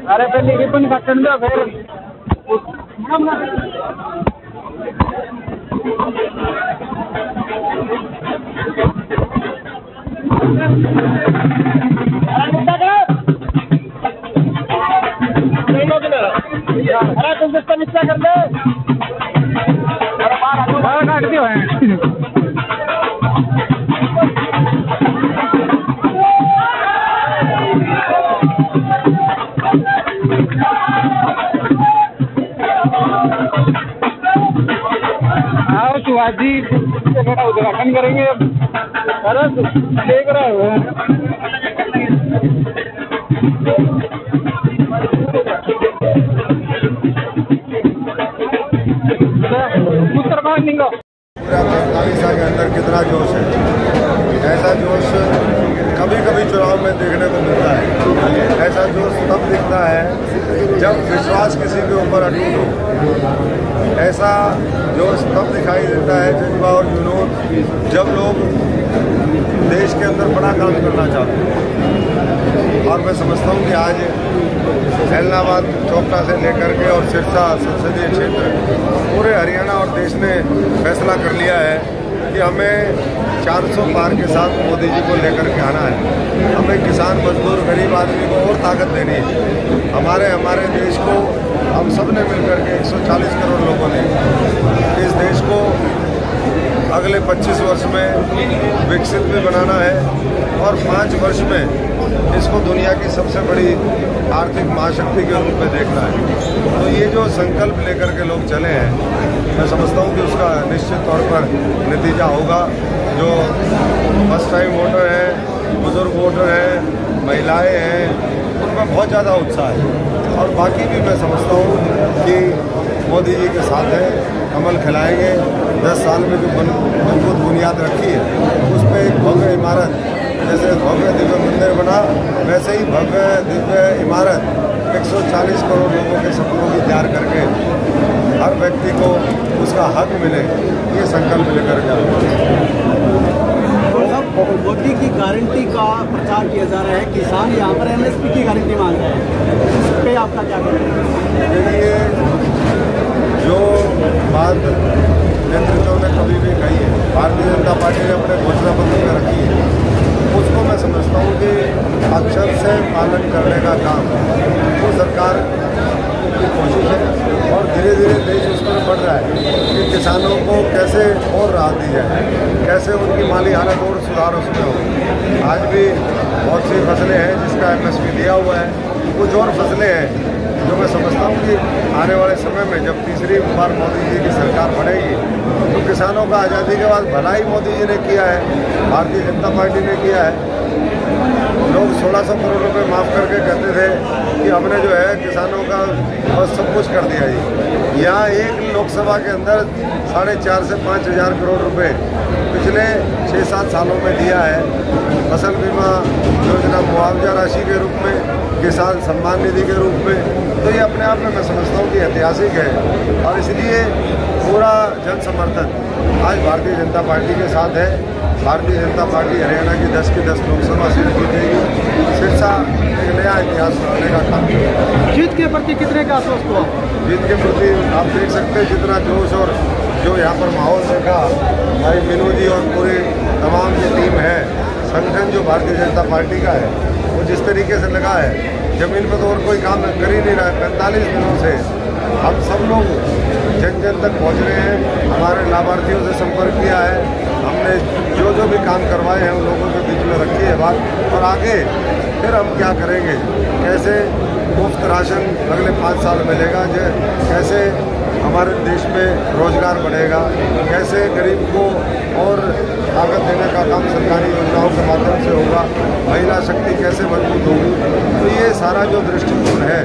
अरे पहले ribbon cotton दो फिर अरे तुम इसका निश्चय कर दे काट दियो है आओ शिवाजी बेटा उत्तराखंड करेंगे अरे देख रहे हो पूरा 45 साल के अंदर कितना जोश है। ऐसा जोश कभी कभी चुनाव में देखने को मिलता है। ऐसा जोश तब दिखता है जब विश्वास किसी के ऊपर अटूट हो। ऐसा जोश तब दिखाई देता है जज्बा और जुनून जब लोग देश के अंदर बड़ा काम करना चाहते हैं। और मैं समझता हूँ कि आज ऐलनाबाद चौपटा से लेकर के और सिरसा संसदीय क्षेत्र पूरे हरियाणा और देश ने फैसला कर लिया है कि हमें 400 पार के साथ मोदी जी को लेकर के आना है। हमें किसान मजदूर गरीब आदमी को और ताकत देनी है। हमारे देश को हम सब ने मिलकर के 140 करोड़ लोगों ने इस देश को अगले 25 वर्ष में विकसित भी बनाना है और 5 वर्ष में इसको दुनिया की सबसे बड़ी आर्थिक महाशक्ति के रूप में देखना है। तो ये जो संकल्प लेकर के लोग चले हैं, मैं समझता हूँ कि उसका निश्चित तौर पर नतीजा होगा। जो फर्स्ट टाइम वोटर हैं, बुजुर्ग वोटर हैं, महिलाएं हैं, उनमें बहुत ज़्यादा उत्साह है। और बाकी भी मैं समझता हूँ कि मोदी जी के साथ है, कमल खिलाएंगे। 10 साल में जो मजबूत बुनियाद रखी है उस पर एक भव्य इमारत, जैसे भव्य दिव्य मंदिर बना वैसे ही भव्य दिव्य इमारत 140 करोड़ लोगों के सपनों की तैयार करके हर व्यक्ति को उसका हक मिले, ये संकल्प लेकर के मोदी की गारंटी का प्रचार किया जा रहा है। किसान यहाँ पर MSP की गारंटी मांग रहे हैं, इस पर आपका क्या कहना है? देखिए, जो बात नेतृत्व ने कभी भी कही है, भारतीय जनता पार्टी ने अपने घोषणा पत्र में रखी है, उसको मैं समझता हूँ कि अक्षर से पालन करने का काम वो सरकार की कोशिश है। और धीरे धीरे देश उस पर बढ़ रहा है कि किसानों को कैसे और राहत दी जाए, कैसे उनकी माली हालत और सुधार उसमें हो। आज भी बहुत सी फसलें हैं जिसका MSP दिया हुआ है, कुछ और फसलें हैं जो मैं समझता हूँ कि आने वाले समय में जब तीसरी बार मोदी जी की सरकार बनेगी तो किसानों का आज़ादी के बाद भलाई मोदी जी ने किया है, भारतीय जनता पार्टी ने किया है। लोग 1600 करोड़ रुपए माफ़ करके कहते थे कि हमने जो है किसानों का बस सब कुछ कर दिया जी। यहाँ एक लोकसभा के अंदर 4.5 से 5 हज़ार करोड़ रुपए पिछले 6-7 सालों में दिया है। फसल बीमा योजना मुआवजा राशि के रूप में, किसान सम्मान निधि के रूप में। तो ये अपने आप में मैं समझता हूँ कि ऐतिहासिक है और इसलिए पूरा जन समर्थन आज भारतीय जनता पार्टी के साथ है। भारतीय जनता पार्टी हरियाणा की 10 की 10 लोकसभा सीट जीतेगी। सिरसा एक नया इतिहास बनाने का काम करेगा। जीत के प्रति कितने का आश्वस्त हुआ? जीत के प्रति आप देख सकते हैं जितना जोश और जो यहाँ पर माहौल देखा, भाई मीनू जी और पूरी तमाम जो टीम है, संगठन जो भारतीय जनता पार्टी का है, वो जिस तरीके से लगा है, जमीन पर तो और कोई काम कर ही नहीं रहा है। 45 दिनों से हम सब लोग जन जन तक पहुँच रहे हैं, हमारे लाभार्थियों से संपर्क किया है, हमने जो भी काम करवाए हैं उन लोगों के बीच में रखी है बात। और आगे फिर हम क्या करेंगे, कैसे मुफ्त राशन अगले 5 साल मिलेगा, कैसे हमारे देश में रोजगार बढ़ेगा, कैसे गरीब को और ताकत देने का काम सरकारी योजनाओं के माध्यम से होगा, महिला शक्ति कैसे मजबूत होगी। तो ये सारा जो दृष्टिकोण है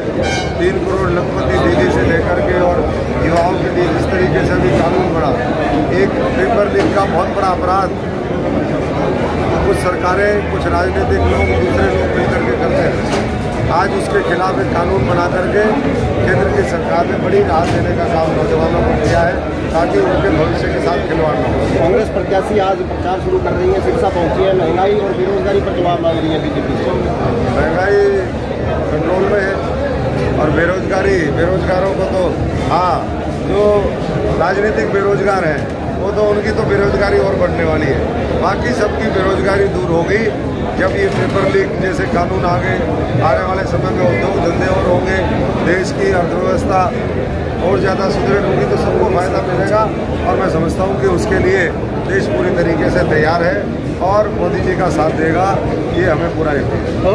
3 करोड़ लखपति दीदी से लेकर के और इनका बहुत बड़ा अपराध कुछ सरकारें, कुछ राजनीतिक लोग, दूसरे लोग मिलकर के करते हैं। आज उसके खिलाफ एक कानून बना करके केंद्र की सरकार ने बड़ी राहत देने का काम नौजवानों को किया है, ताकि उनके भविष्य के साथ खिलवाड़ न हो। कांग्रेस प्रत्याशी आज प्रचार शुरू कर रही है, सिरसा पहुंची है, महंगाई और बेरोजगारी पर जवाब मांग रही है बीजेपी से। महंगाई कंट्रोल में है और बेरोजगारों को तो हाँ, जो राजनीतिक बेरोजगार हैं वो तो उनकी तो बेरोजगारी और बढ़ने वाली है। बाकी सबकी बेरोजगारी दूर होगी जब ये पेपर लीक जैसे कानून आ गए। आने वाले समय में उद्योग धंधे और होंगे, देश की अर्थव्यवस्था और ज़्यादा सुदृढ़ होगी, तो सबको फायदा मिलेगा। और मैं समझता हूँ कि उसके लिए देश पूरी तरीके से तैयार है और मोदी जी का साथ देगा, ये हमें पूरा यकीन है।